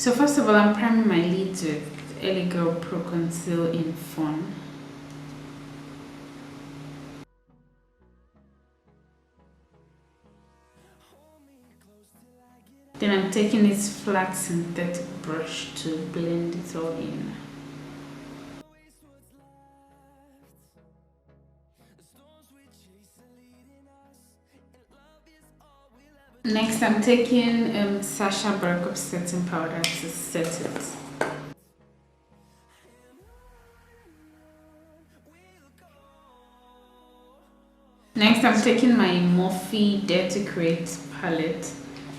So first of all, I'm priming my lids with LA Girl Pro Conceal in Fawn. Then I'm taking this flat synthetic brush to blend it all in. Next, I'm taking Tacha Buttercup setting powder to set it. Next, I'm taking my Morphe Dare to Create palette,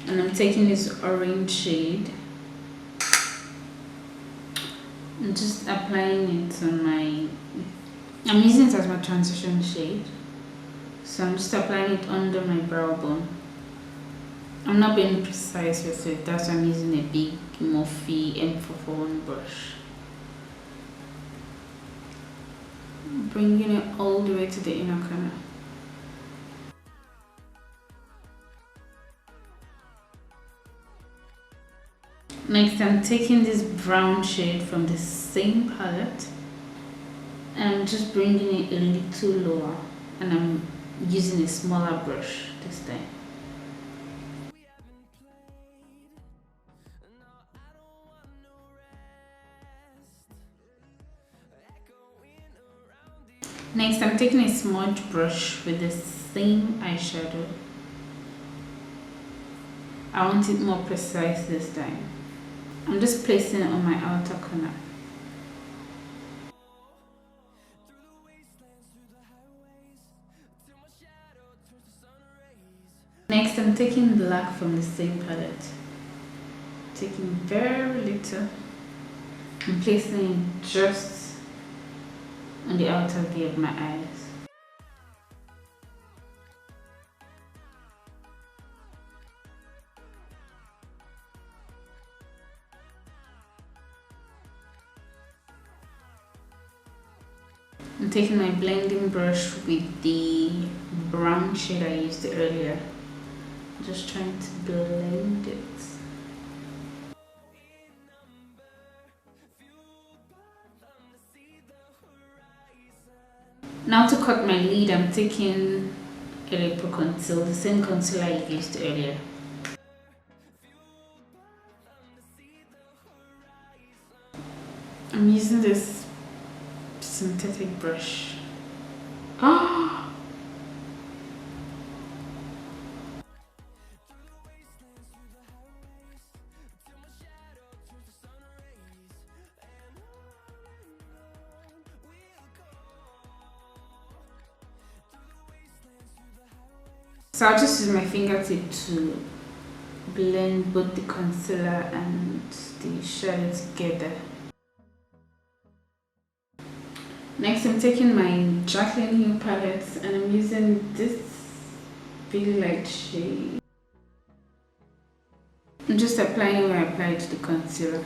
and I'm taking this orange shade. I'm just applying it on my. I'm using it as my transition shade, so I'm just applying it under my brow bone. I'm not being precise with it, that's why I'm using a big Morphe M441 brush. Bringing it all the way to the inner corner. Next, I'm taking this brown shade from the same palette and I'm just bringing it a little lower, and I'm using a smaller brush this time. Next, I'm taking a smudge brush with the same eyeshadow. I want it more precise this time. I'm just placing it on my outer corner. Next, I'm taking black from the same palette. Taking very little and placing it just on the outer V of my eyes. I'm taking my blending brush with the brown shade I used earlier. Just trying to blend it. Now to cut my lid, I'm taking LA Pro Conceal, the same concealer I used earlier. I'm using this synthetic brush. So I'll just use my fingertip to blend both the concealer and the shadow together. Next, I'm taking my Jaclyn Hill palette and I'm using this really light shade. I'm just applying where I applied the concealer.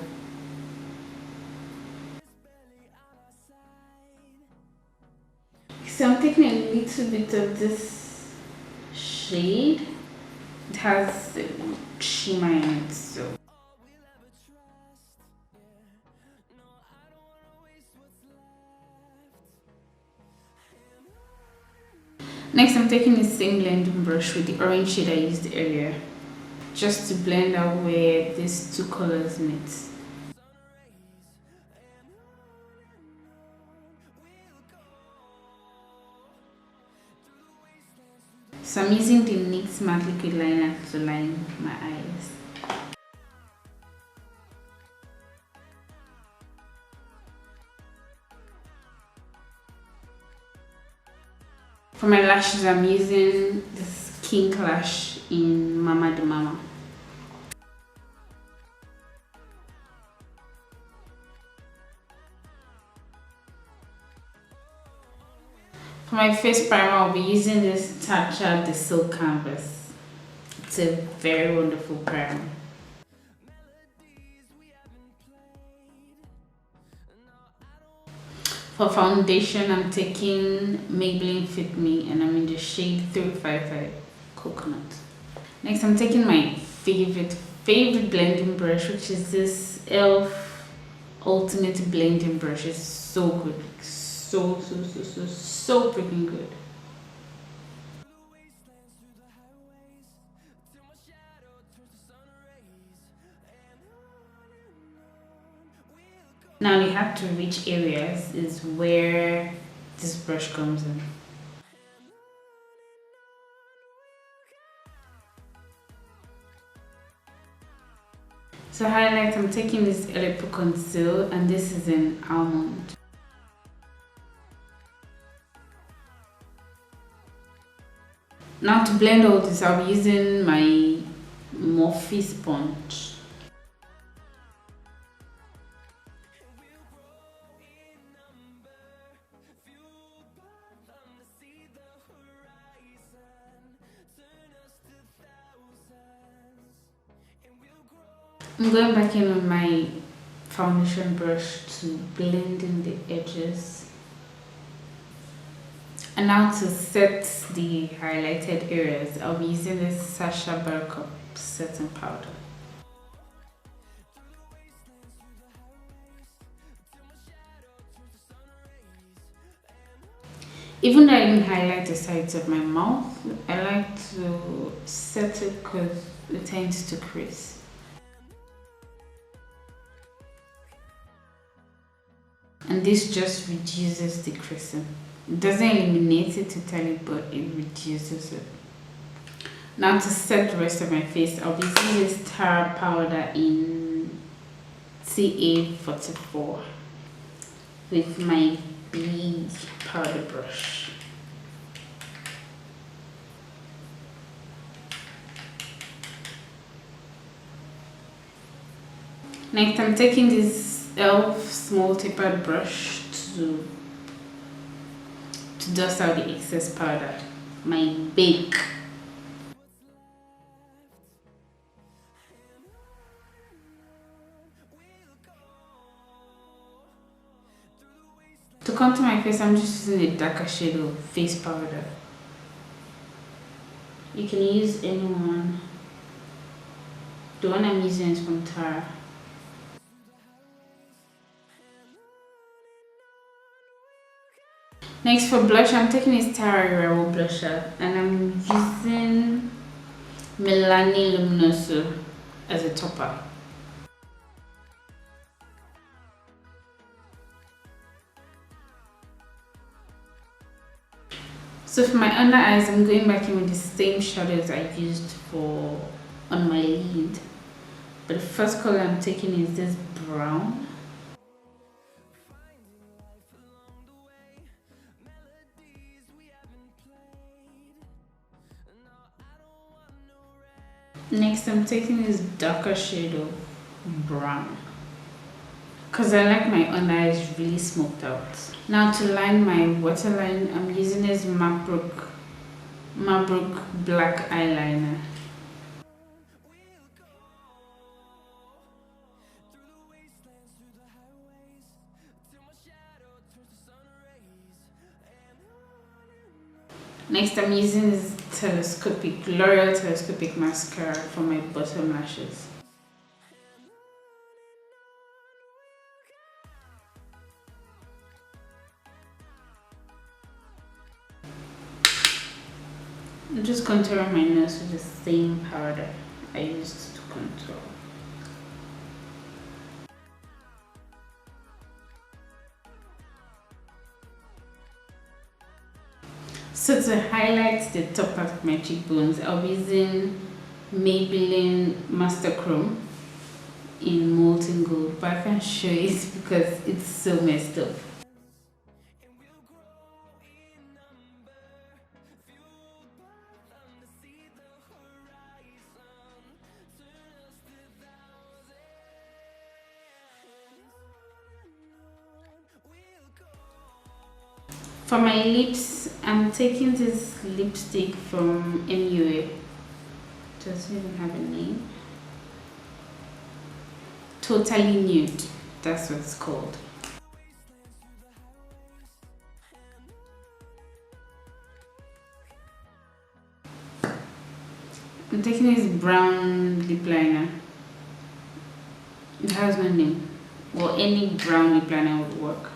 So I'm taking a little bit of this shade. It has shimmer in it, so next I'm taking the same blending brush with the orange shade I used earlier, just to blend out where these two colors meet. So I'm using the NYX Matte Liquid Liner to line my eyes. For my lashes, I'm using this Kink Lash in Mama. For my face primer, I'll be using this Tacha the Silk Canvas. It's a very wonderful primer. For foundation, I'm taking Maybeline Fitme and I'm in the shade 355 Coconut. Next, I'm taking my favorite favorite blending brush, which is this e.l.f. Ultimate Blending Brush. It's so good. So freaking good. Now the hard to reach areas is where this brush comes in. So highlight, I'm taking this Elipo Conceal, and this is in Almond. Now to blend all this, I'll be using my Morphe sponge. I'm going back in with my foundation brush to blend in the edges. And now to set the highlighted areas, I'll be using this Sacha Buttercup setting powder. Even though I didn't highlight the sides of my mouth, I like to set it because it tends to crease. And this just reduces the creasing. It doesn't eliminate it totally, but it reduces it. Now to set the rest of my face, I'll be using this Tara powder in TA44 with my big powder brush. Next, I'm taking this e.l.f. small tapered brush to dust out the excess powder, my bake. To contour my face, I'm just using a darker shade of face powder. You can use any one. The one I'm using is from Tara. Next for blush, I'm taking this Iriawo blusher, and I'm using Milani Luminoso as a topper. So for my under eyes, I'm going back in with the same shadows I used on my lid. But the first color I'm taking is this brown. Next, I'm taking this darker shade of brown because I like my under eyes really smoked out. Now to line my waterline, I'm using this Marbrook black eyeliner. Next, I'm using this Loreal Telescopic mascara for my bottom lashes. I'm just contouring my nose with the same powder I used to contour. So to highlight the top part of my cheekbones, I'll be using Maybelline Master Chrome in Molten Gold, but I can't show it because it's so messed up. For my lips, I'm taking this lipstick from MUA. Doesn't even have a name. Totally Nude. That's what it's called. I'm taking this brown lip liner has no name. Well, any brown lip liner would work.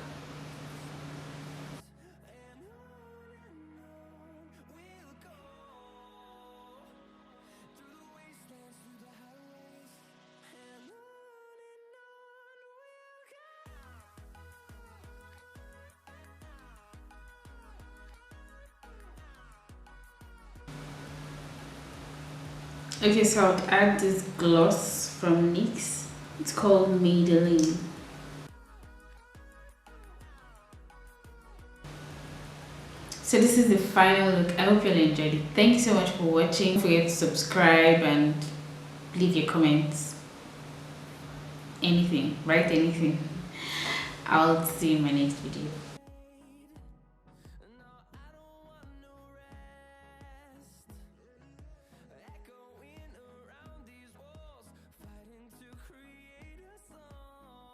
Okay, so I'll add this gloss from NYX. It's called Maybeline. So this is the final look. I hope you all enjoyed it. Thank you so much for watching. Don't forget to subscribe and leave your comments. Anything, write anything. I'll see you in my next video.